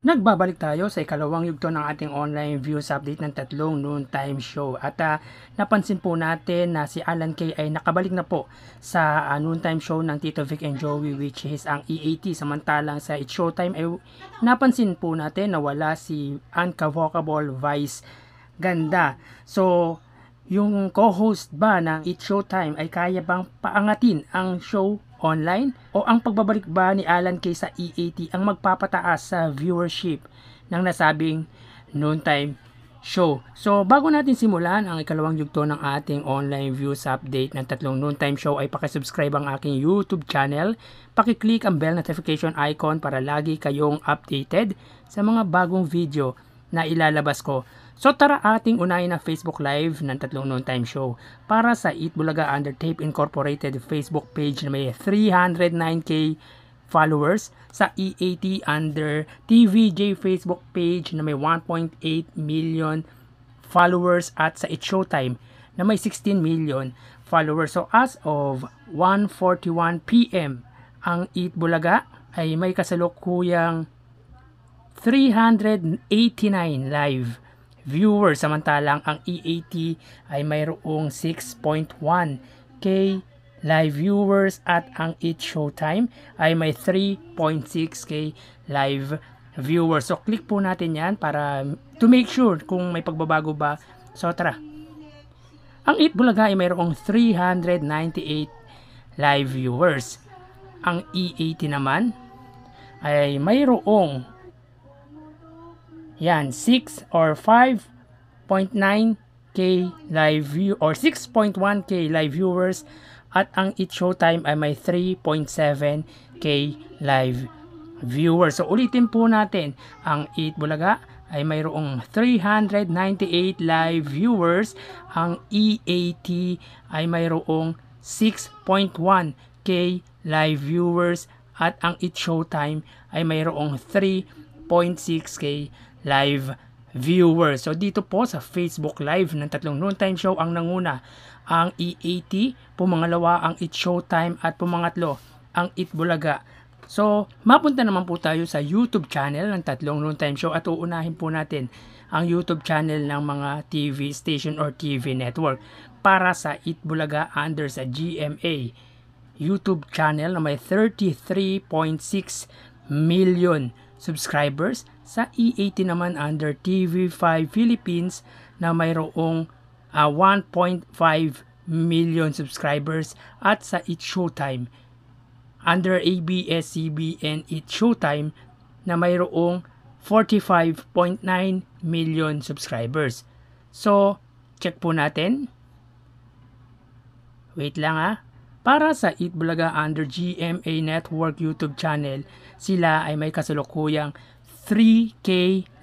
Nagbabalik tayo sa ikalawang yugto ng ating online views update ng tatlong noontime show. At napansin po natin na si Alan Kay ay nakabalik na po sa noontime show ng Tito Vic and Joey, which is ang E80. Samantalang sa It's Showtime ay napansin po natin na wala si Uncavocable Vice Ganda. So, yung co-host ba ng It's Showtime ay kaya bang paangatin ang show online? O ang pagbabalik ba ni Alan Kay sa E80 ang magpapataas sa viewership ng nasabing noontime show? So bago natin simulan ang ikalawang yugto ng ating online views update ng tatlong noontime show ay pakisubscribe ang aking YouTube channel, pakiclick ang bell notification icon para lagi kayong updated sa mga bagong video na ilalabas ko. So tara ating unahin ang Facebook Live ng tatlong noontime show para sa Eat Bulaga Under Tape Incorporated Facebook page na may 309k followers, sa E80 Under TVJ Facebook page na may 1.8 million followers, at sa It's Showtime na may 16 million followers. So as of 1:41 PM, ang Eat Bulaga ay may kasalukuyang 389 live viewers, samantalang ang E80 ay mayroong 6.1k live viewers at ang It's Showtime ay may 3.6k live viewers. So click po natin yan para to make sure kung may pagbabago ba. So tara. Ang Eat Bulaga ay mayroong 398 live viewers. Ang E80 naman ay mayroong 6 or 5.9k live view or 6.1k live viewers, at ang It's Showtime ay may 3.7k live viewers. So ulitin po natin, ang Eat Bulaga ay mayroong 398 live viewers, ang E80 ay mayroong 6.1k live viewers, at ang It's Showtime ay mayroong 3.6k live viewers. So dito po sa Facebook Live ng tatlong noontime show, ang nanguna ang E80, pumangalawa ang It's Showtime, at pumangatlo ang Eat Bulaga. So mapunta naman po tayo sa YouTube channel ng tatlong noontime show at uunahin po natin ang YouTube channel ng mga TV station or TV network. Para sa Eat Bulaga under sa GMA YouTube channel na may 33.6 million subscribers, sa E80 naman under TV5 Philippines na mayroong 1.5 million subscribers, at sa It's Showtime under ABS-CBN It's Showtime na mayroong 45.9 million subscribers. So check po natin. Wait lang Para sa Eat Bulaga under GMA Network YouTube channel, sila ay may kasalukuyang 3k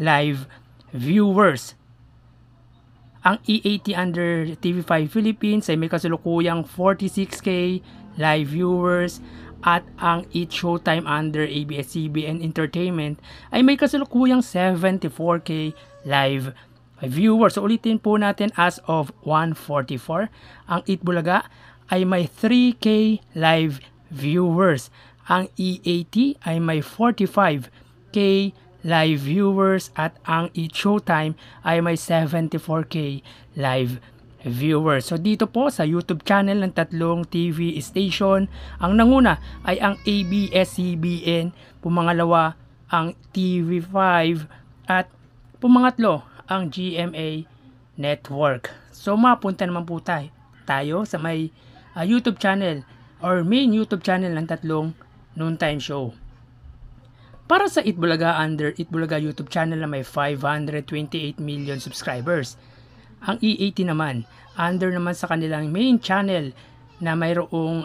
live viewers. Ang E80 under TV5 Philippines ay may kasalukuyang 46k live viewers, at ang It's Showtime under ABS-CBN Entertainment ay may kasalukuyang 74k live viewers. So ulitin po natin, as of 1:44, ang Eat Bulaga ay may 3k live viewers. Ang E80 ay may 45k live viewers, at ang It's Showtime ay may 74k live viewers. So dito po sa YouTube channel ng tatlong TV station, ang nanguna ay ang ABS-CBN, pumangalawa ang TV5, at pumangatlo ang GMA Network. So mapunta naman po tayo sa may YouTube channel or main YouTube channel ng tatlong noontime show. Para sa Eat Bulaga under Eat Bulaga YouTube channel na may 528 million subscribers. Ang E80 naman under naman sa kanilang main channel na mayroong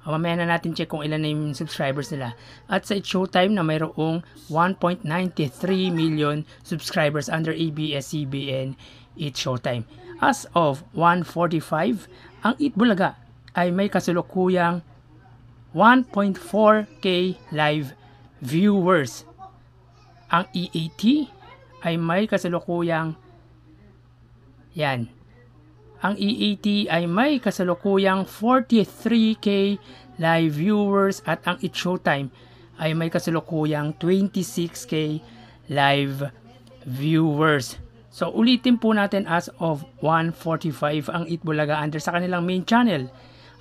mamaya na natin check kung ilan na yung subscribers nila. At sa It's Showtime na mayroong 1.93 million subscribers under ABS-CBN It's Showtime. As of 1:45, ang Eat Bulaga ay may kasalukuyang 1.4k live viewers. Ang E80 ay may kasalukuyang Ang E80 ay may kasalukuyang 43k live viewers, at ang It's Showtime ay may kasalukuyang 26k live viewers. So ulitin po natin, as of 1:45 ang Eat Bulaga Under sa kanilang main channel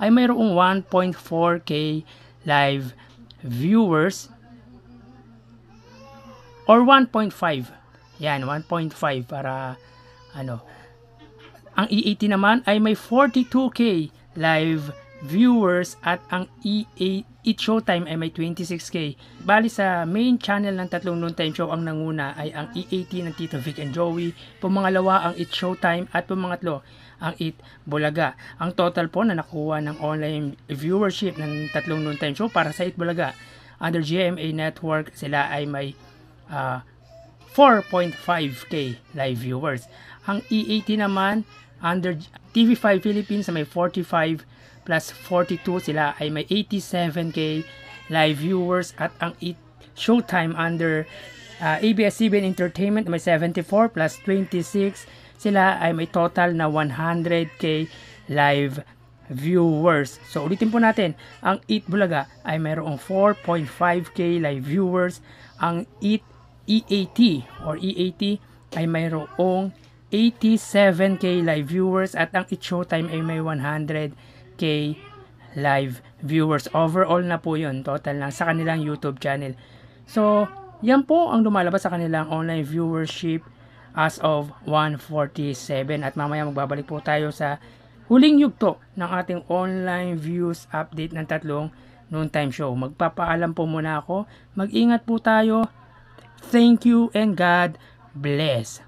ay mayroong 1.4k live viewers or 1.5. Yan, 1.5 para ano. Ang E80 naman ay may 42k live viewers at ang Eat Showtime ay may 26k. Bali sa main channel ng tatlong noontime show, ang nanguna ay ang E80 ng Tito Vic and Joey, pumangalawa ang Eat Showtime at pumangatlo ang Eat Bulaga. Ang total po na nakuha ng online viewership ng tatlong noontime show para sa Eat Bulaga under GMA Network, sila ay may 4.5k live viewers. Ang E80 naman under TV5 Philippines may 45 plus 42, sila ay may 87k live viewers. At ang Eat Showtime under ABS-CBN Entertainment may 74 plus 26, sila ay may total na 100k live viewers. So ulitin po natin, ang Eat Bulaga ay mayroong 4.5k live viewers. Ang E80 or E80 ay mayroong 87k live viewers at ang Eat Showtime ay may 100k live viewers. Overall na po yun, total lang sa kanilang YouTube channel. So yan po ang lumalabas sa kanilang online viewership as of 1:47. At mamaya magbabalik po tayo sa huling yugto ng ating online views update ng tatlong noontime show. Magpapaalam po muna ako. Mag-ingat po tayo. Thank you and God bless.